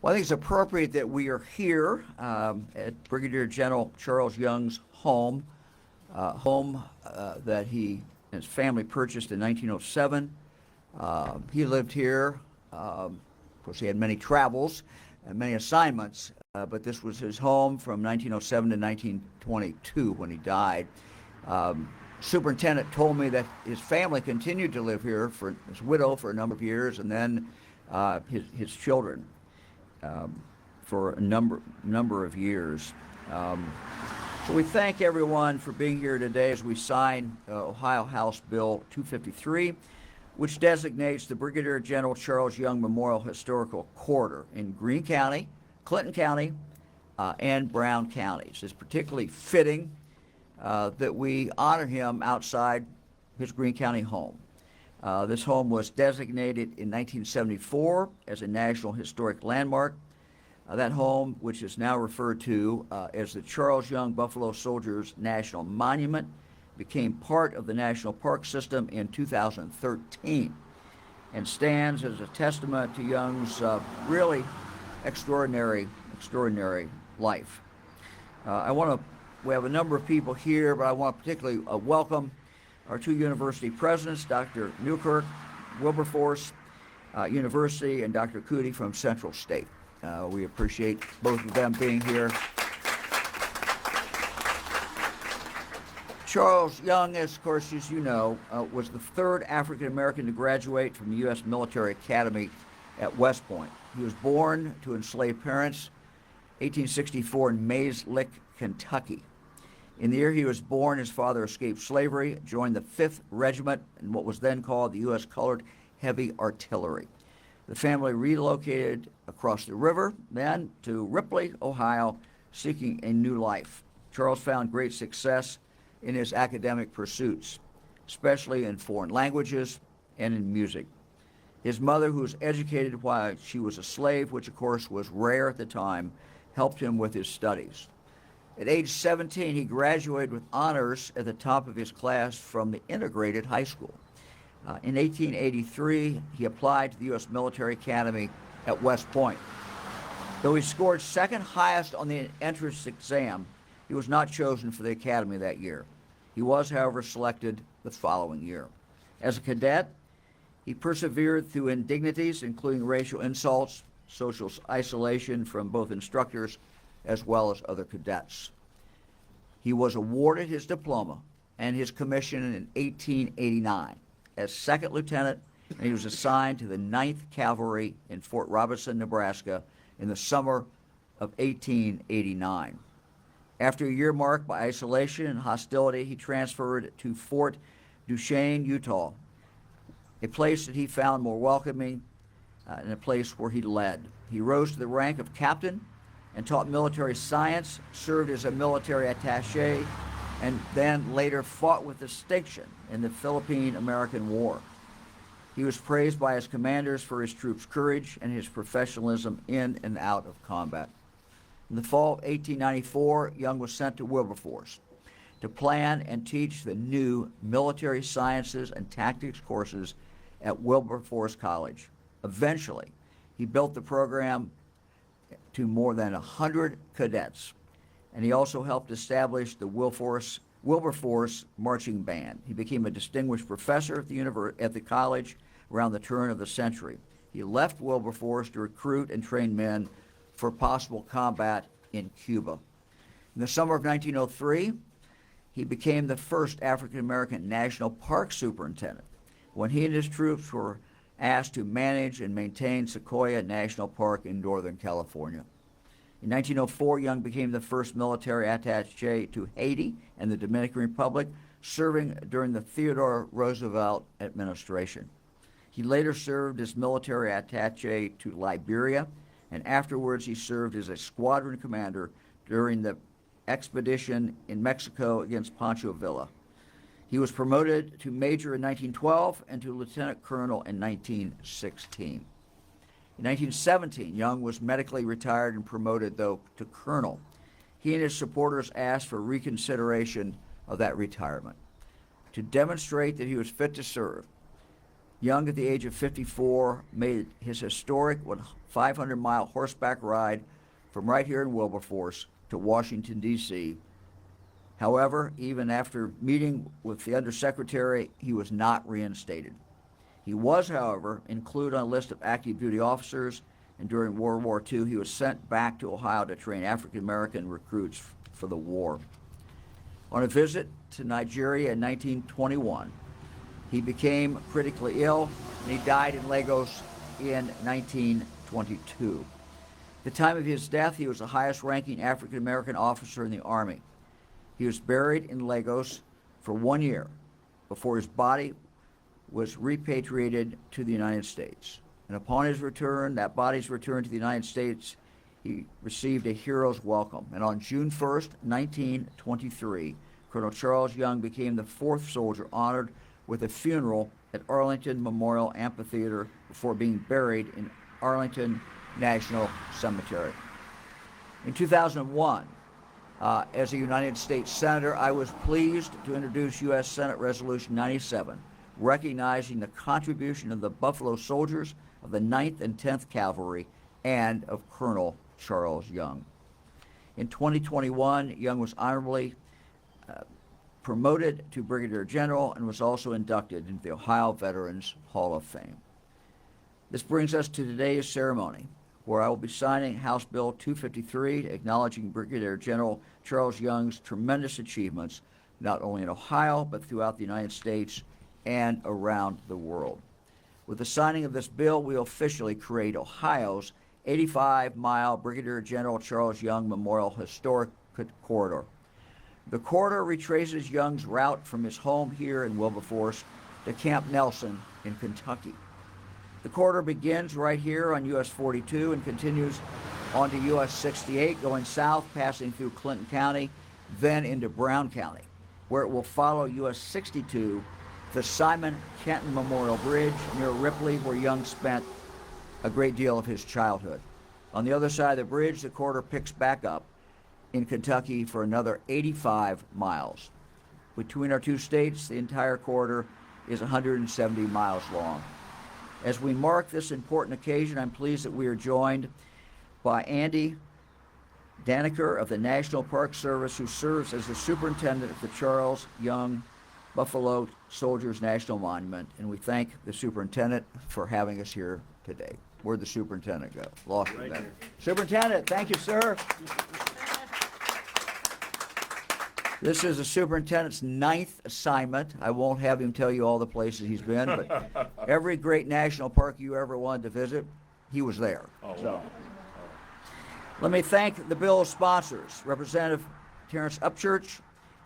Well, I think it's appropriate that we are here at Brigadier General Charles Young's home, that he and his family purchased in 1907. He lived here. Of course, he had many travels and many assignments, but this was his home from 1907 to 1922 when he died. Superintendent told me that his family continued to live here, for his widow for a number of years, and then his children for a number of years. So we thank everyone for being here today as we sign Ohio House Bill 253, which designates the Brigadier General Charles Young Memorial Historical Corridor in Greene County, Clinton County, and Brown counties. It's particularly fitting that we honor him outside his Greene County home. This home was designated in 1974 as a National Historic Landmark. That home, which is now referred to as the Charles Young Buffalo Soldiers National Monument, became part of the National Park System in 2013 and stands as a testament to Young's really extraordinary life. We have a number of people here, but I want to particularly welcome our two university presidents, Dr. Newkirk, Wilberforce University, and Dr. Cootie from Central State. We appreciate both of them being here. Charles Young, of course, as you know, was the third African American to graduate from the U.S. Military Academy at West Point. He was born to enslaved parents, 1864 in Mays Lick, Kentucky. In the year he was born, his father escaped slavery, joined the 5th Regiment in what was then called the U.S. Colored Heavy Artillery. The family relocated across the river, then to Ripley, Ohio, seeking a new life. Charles found great success in his academic pursuits, especially in foreign languages and in music. His mother, who was educated while she was a slave, which of course was rare at the time, helped him with his studies. At age 17, he graduated with honors at the top of his class from the integrated high school. In 1883, he applied to the U.S. Military Academy at West Point. Though he scored second highest on the entrance exam, he was not chosen for the academy that year. He was, however, selected the following year. As a cadet, he persevered through indignities, including racial insults, social isolation from both instructors as well as other cadets. He was awarded his diploma and his commission in 1889 as second lieutenant, and he was assigned to the 9th Cavalry in Fort Robinson, Nebraska in the summer of 1889. After a year marked by isolation and hostility, he transferred to Fort Duchesne, Utah, a place that he found more welcoming and a place where he led. He rose to the rank of captain and taught military science, served as a military attaché, and then later fought with distinction in the Philippine-American War. He was praised by his commanders for his troops' courage and his professionalism in and out of combat. In the fall of 1894, Young was sent to Wilberforce to plan and teach the new military sciences and tactics courses at Wilberforce College. Eventually, he built the program to more than 100 cadets, and he also helped establish the Wilberforce Marching Band. He became a distinguished professor at the college around the turn of the century. He left Wilberforce to recruit and train men for possible combat in Cuba. In the summer of 1903, he became the first African-American National Park Superintendent when he and his troops were asked to manage and maintain Sequoia National Park in Northern California. In 1904, Young became the first military attaché to Haiti and the Dominican Republic, serving during the Theodore Roosevelt administration. He later served as military attaché to Liberia, and afterwards he served as a squadron commander during the expedition in Mexico against Pancho Villa. He was promoted to major in 1912 and to lieutenant colonel in 1916. In 1917, Young was medically retired and promoted, though, to colonel. He and his supporters asked for reconsideration of that retirement. To demonstrate that he was fit to serve, Young, at the age of 54, made his historic 500-mile horseback ride from right here in Wilberforce to Washington, D.C. However, even after meeting with the Undersecretary, he was not reinstated. He was, however, included on a list of active duty officers, and during World War II, he was sent back to Ohio to train African-American recruits for the war. On a visit to Nigeria in 1921, he became critically ill, and he died in Lagos in 1922. At the time of his death, he was the highest-ranking African-American officer in the Army. He was buried in Lagos for 1 year before his body was repatriated to the United States. And upon his return, that body's return to the United States, he received a hero's welcome. And on June 1st, 1923, Colonel Charles Young became the fourth soldier honored with a funeral at Arlington Memorial Amphitheater before being buried in Arlington National Cemetery. In 2001, as a United States Senator, I was pleased to introduce U.S. Senate Resolution 97, recognizing the contribution of the Buffalo Soldiers of the 9th and 10th Cavalry and of Colonel Charles Young. In 2021, Young was honorably promoted to Brigadier General and was also inducted into the Ohio Veterans Hall of Fame. This brings us to today's ceremony, where I will be signing House Bill 253, acknowledging Brigadier General Charles Young's tremendous achievements, not only in Ohio, but throughout the United States and around the world. With the signing of this bill, we officially create Ohio's 85-mile Brigadier General Charles Young Memorial Historic Corridor. The corridor retraces Young's route from his home here in Wilberforce to Camp Nelson in Kentucky. The corridor begins right here on US 42 and continues onto US 68, going south, passing through Clinton County, then into Brown County, where it will follow US 62, the Simon Kenton Memorial Bridge near Ripley, where Young spent a great deal of his childhood. On the other side of the bridge, the corridor picks back up in Kentucky for another 85 miles. Between our two states, the entire corridor is 170 miles long. As we mark this important occasion, I'm pleased that we are joined by Andy Daniker of the National Park Service, who serves as the superintendent of the Charles Young Buffalo Soldiers National Monument, and we thank the superintendent for having us here today. Where'd the superintendent go? Lost him then. Superintendent, thank you, sir. This is the superintendent's 9th assignment. I won't have him tell you all the places he's been, but every great national park you ever wanted to visit, he was there. Oh, so, wow. let me thank the bill's sponsors, Representative Terrence Upchurch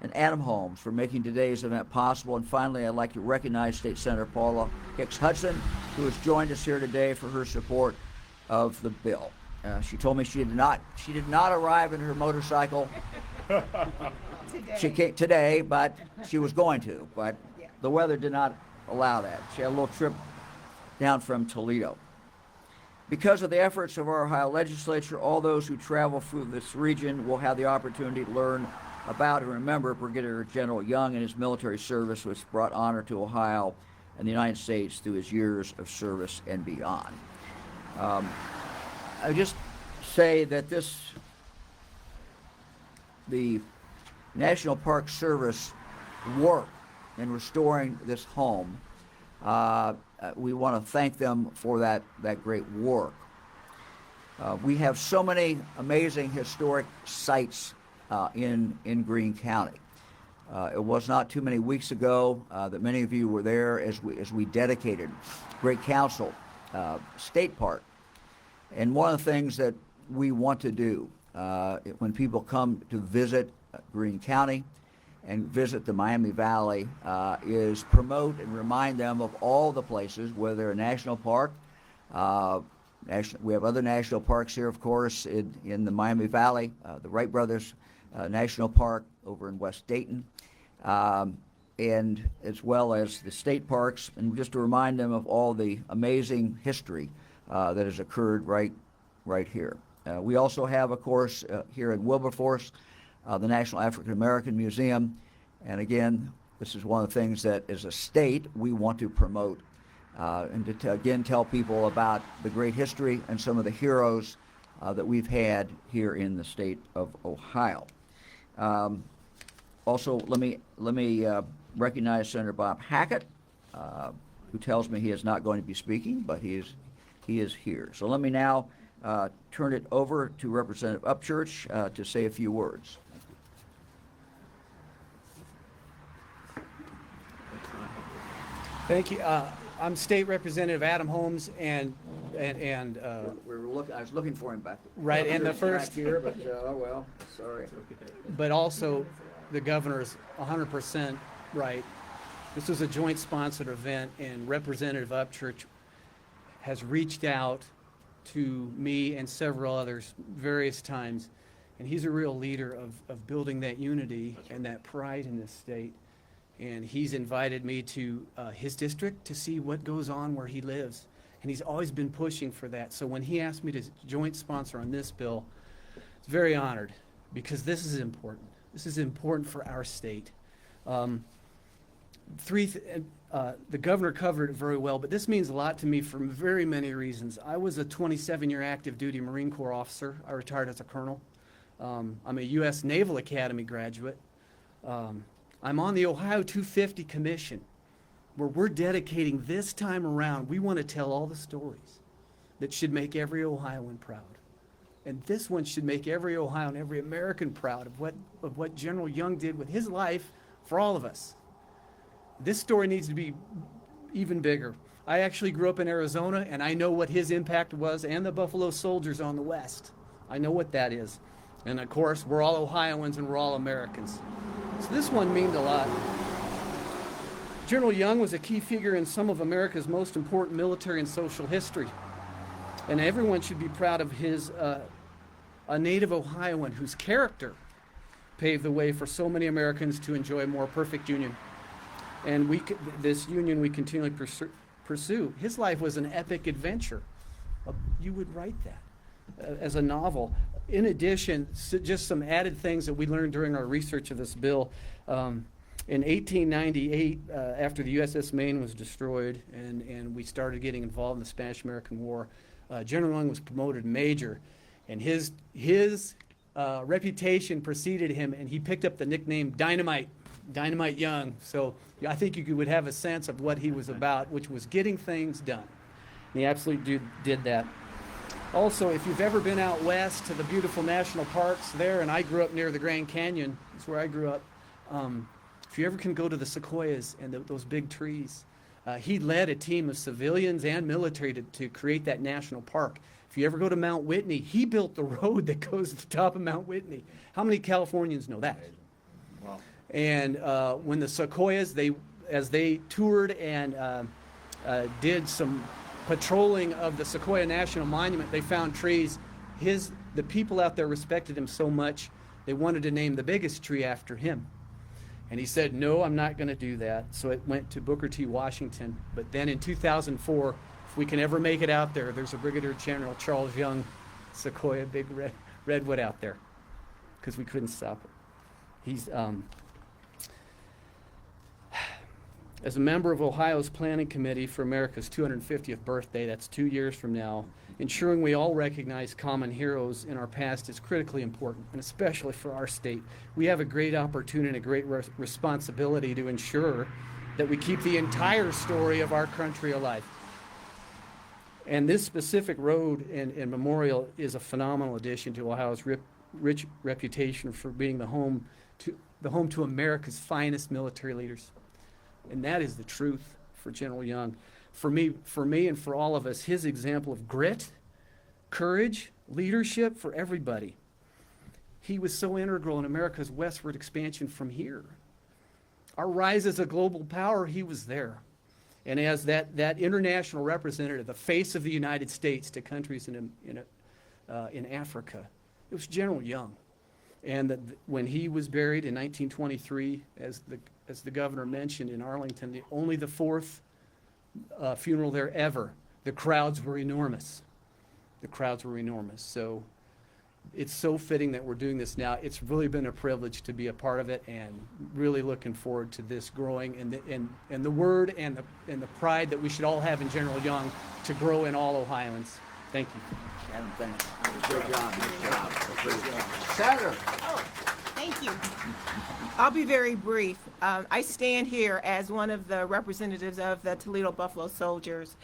and Adam Holmes, for making today's event possible. And finally, I'd like to recognize State Senator Paula Hicks Hudson, who has joined us here today for her support of the bill. She told me she did not arrive in her motorcycle today, but she was going to, but the weather did not allow that. She had a little trip down from Toledo. Because of the efforts of our Ohio legislature, all those who travel through this region will have the opportunity to learn about and remember Brigadier General Young and his military service, which brought honor to Ohio and the United States through his years of service and beyond. I just say that the National Park Service work in restoring this home, we want to thank them for that great work. We have so many amazing historic sites in Greene County. It was not too many weeks ago that many of you were there as we dedicated Great Council State Park. And one of the things that we want to do when people come to visit Greene County and visit the Miami Valley is promote and remind them of all the places, whether they're a national park. We have other national parks here, of course, in the Miami Valley, the Wright Brothers National Park over in West Dayton, and as well as the state parks, and just to remind them of all the amazing history that has occurred right here. We also have, of course, here in Wilberforce, the National African American Museum, and again, this is one of the things that as a state we want to promote and to again tell people about the great history and some of the heroes that we've had here in the state of Ohio. Also, let me recognize Senator Bob Hackett, who tells me he is not going to be speaking, but he is here. So let me now turn it over to Representative Upchurch to say a few words. Thank you. I'm State Representative Adam Holmes, and I was looking for him back there. right, and the first here, but oh well, sorry. but also the governor is 100% right. This was a joint sponsored event, and Representative Upchurch has reached out to me and several others various times, and he's a real leader of building that unity and that pride in this state. And he's invited me to his district to see what goes on where he lives. And he's always been pushing for that. So when he asked me to joint sponsor on this bill, I was very honored, because this is important. This is important for our state. The governor covered it very well, but this means a lot to me for very many reasons. I was a 27-year active duty Marine Corps officer. I retired as a colonel. I'm a U.S. Naval Academy graduate. I'm on the Ohio 250 Commission, where we're dedicating this time around. We want to tell all the stories that should make every Ohioan proud. And this one should make every Ohioan, every American proud of what General Young did with his life for all of us. This story needs to be even bigger. I actually grew up in Arizona, and I know what his impact was, and the Buffalo Soldiers on the West. I know what that is. And of course, we're all Ohioans and we're all Americans. So this one means a lot. General Young was a key figure in some of America's most important military and social history. And everyone should be proud of his, a native Ohioan whose character paved the way for so many Americans to enjoy a more perfect union. And this union we continually pursue. His life was an epic adventure. You would write that as a novel. In addition, just some added things that we learned during our research of this bill. In 1898, after the USS Maine was destroyed and we started getting involved in the Spanish-American War, General Young was promoted major, and his reputation preceded him, and he picked up the nickname Dynamite Young. So I think you would have a sense of what he was about, which was getting things done. And he absolutely did that. Also, if you've ever been out west to the beautiful national parks there, and I grew up near the Grand Canyon, that's where I grew up. If you ever can go to the sequoias and those big trees, he led a team of civilians and military to create that national park. If you ever go to Mount Whitney, he built the road that goes to the top of Mount Whitney. How many Californians know that? Wow. And when the sequoias, as they toured and did some patrolling of the Sequoia National Monument, they found trees. The people out there respected him so much, they wanted to name the biggest tree after him. And he said, no, I'm not going to do that. So it went to Booker T. Washington. But then in 2004, if we can ever make it out there, there's a Brigadier General Charles Young Sequoia, big redwood out there, because we couldn't stop it. He's as a member of Ohio's Planning Committee for America's 250th birthday, that's 2 years from now, ensuring we all recognize common heroes in our past is critically important, and especially for our state. We have a great opportunity and a great responsibility to ensure that we keep the entire story of our country alive. And this specific road and memorial is a phenomenal addition to Ohio's rich reputation for being the home to America's finest military leaders. And that is the truth for General Young. For me and for all of us, his example of grit, courage, leadership for everybody. He was so integral in America's westward expansion from here. Our rise as a global power, he was there. And as that international representative, the face of the United States to countries in Africa, it was General Young. And when he was buried in 1923, as the governor mentioned in Arlington, only the fourth funeral there ever, the crowds were enormous. So it's so fitting that we're doing this now. It's really been a privilege to be a part of it, and really looking forward to this growing, and the word and the pride that we should all have in General Young to grow in all Ohioans. Thank you. Adam, thank you. Good job. Good job. Good job. Senator. Oh, thank you. I'll be very brief. I stand here as one of the representatives of the Toledo Buffalo Soldiers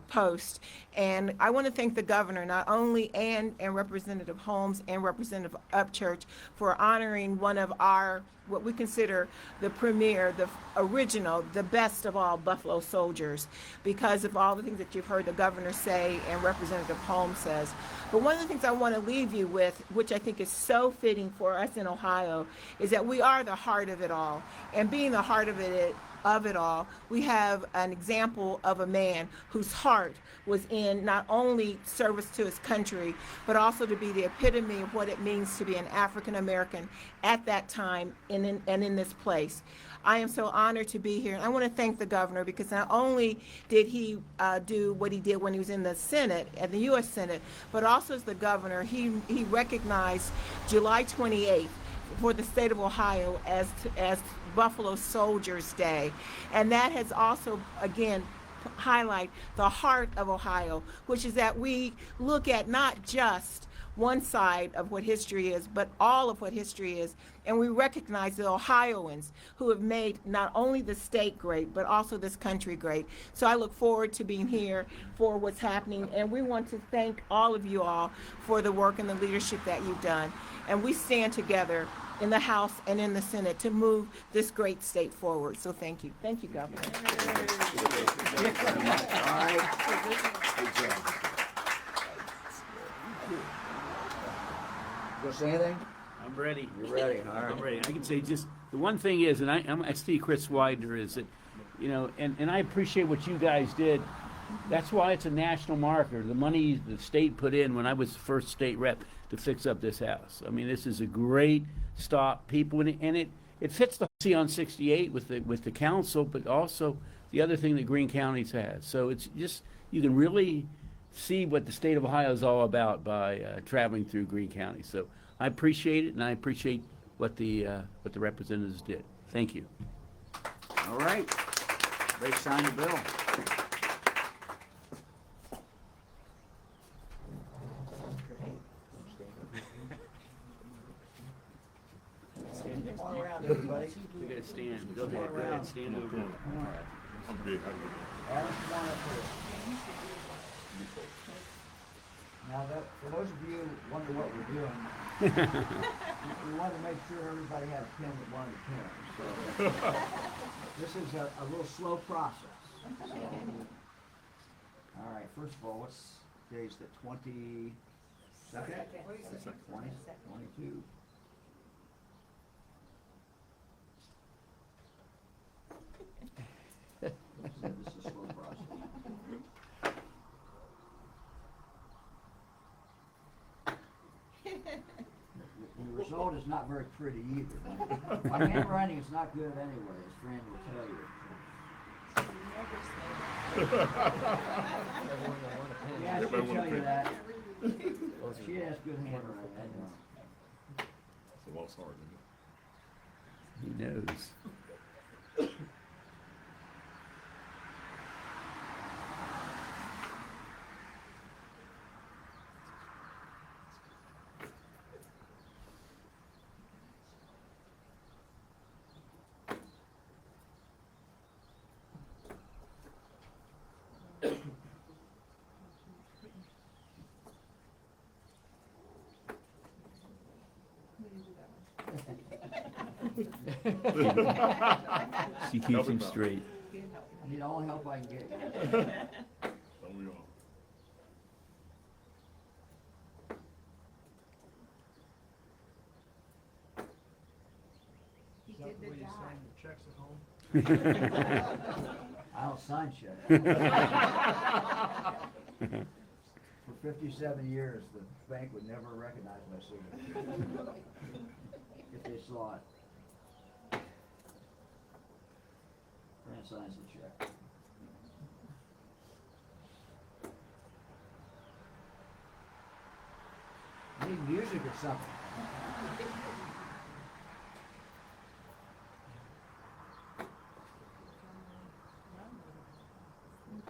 post, and I want to thank the governor, not only and Representative Holmes and Representative Upchurch, for honoring one of our, what we consider the premier, the original, the best of all Buffalo Soldiers, because of all the things that you've heard the governor say and Representative Holmes says. But one of the things I want to leave you with, which I think is so fitting for us in Ohio, is that we are the heart of it all. And being the heart of it all, we have an example of a man whose heart was in not only service to his country, but also to be the epitome of what it means to be an African American at that time and in this place. I am so honored to be here, and I want to thank the governor, because not only did he do what he did when he was in the Senate, at the U.S. Senate, but also as the governor, he recognized July 28th for the state of Ohio as Buffalo Soldiers Day. And that has also, again, highlight the heart of Ohio, which is that we look at not just one side of what history is, but all of what history is. And we recognize the Ohioans who have made not only the state great, but also this country great. So I look forward to being here for what's happening. And we want to thank all of you all for the work and the leadership that you've done. And we stand together in the House and in the Senate to move this great state forward. So thank you. Thank you, Governor. All right. Good job. You gonna say anything? I'm ready. You're ready. All right. I'm ready. I can say just the one thing is, and I see Chris Widener, is that, you know, and I appreciate what you guys did. That's why it's a national marker. The money the state put in when I was the first state rep to fix up this house. I mean, this is a great stop. People, and it fits the see on 68 with the council, but also the other thing that Greene County's has. So it's just, you can really see what the state of Ohio is all about by traveling through Greene County. So I appreciate it, and I appreciate what the representatives did. Thank you. All right. They signed the bill. All around, everybody. We gotta stand. Go ahead. Stand over. I'm big. Adam, come on up here. Now, for those of you who wonder what we're doing, we want to make sure everybody had a pen that wanted a pen. So this is a little slow process. So, all right, first of all, what's today's the 22nd? 20, 22. This is a slow process. The result is not very pretty either. My handwriting is not good anyway, as Fran will tell you. Yeah, she'll tell you that. She has good handwriting, I know. It's a lost art, isn't it? He knows. She keeps Help him him out. straight. I need all the help I can get. Don't we all? I don't sign checks. For 57 years, the bank would never recognize my signature if they saw it. Fran signs the check. I need music. figured something.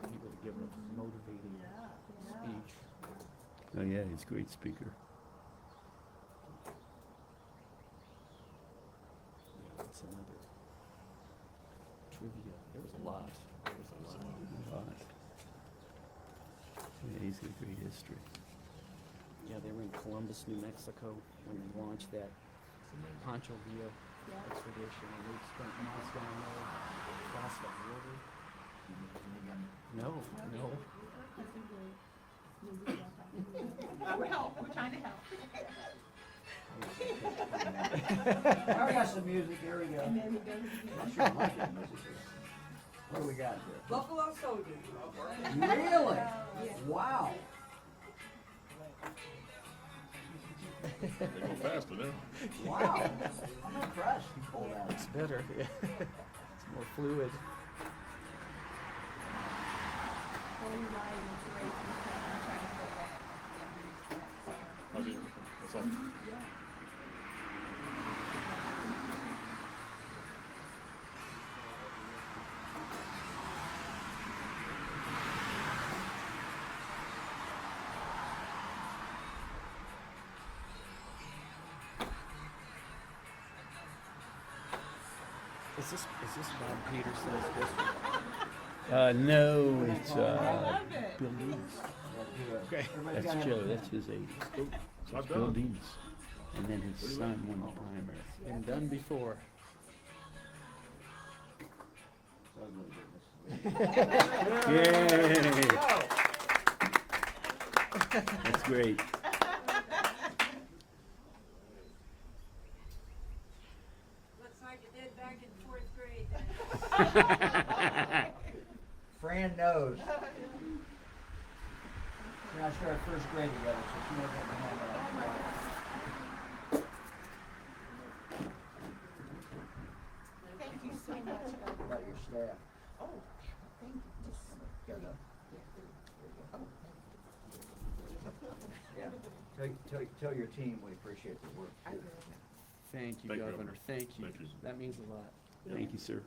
He would have given a motivating speech. Oh, yeah, he's a great speaker. That's another trivia. There was a lot. Yeah, he's got great history. Yeah, they were in Columbus, New Mexico when they launched that Pancho Villa expedition, and they spent months down there across the river. No. We're trying to help. I got some music, here we go. I'm sure I like that music. What do we got here? Buffalo Soldiers. Really? Wow. They go faster now. Wow. I'm impressed you pulled that. It's better. Yeah. It's more fluid. I mean, that's all. Is this Bob Peterson's district? No, it's I love it. Bill Dees. Okay. Everybody's That's got Joe. That's his age. So it's Bill Dees. And then his son won the primary. Been done before. Yay! That's great. Looks like it did back in fourth grade. Fran knows. She and I started first grade together, so she knows what the hell about. Thank you so much. About your staff. Oh, thank you. Here we go. Yeah. Tell your team we appreciate the work. I will. Thank you, Thank you, Governor. Thank you. Thank you. That means a lot. Thank you, sir.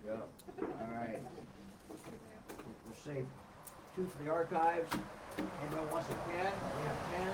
Go. All right. We'll save two for the archives. Anyone wants a pen? We have 10.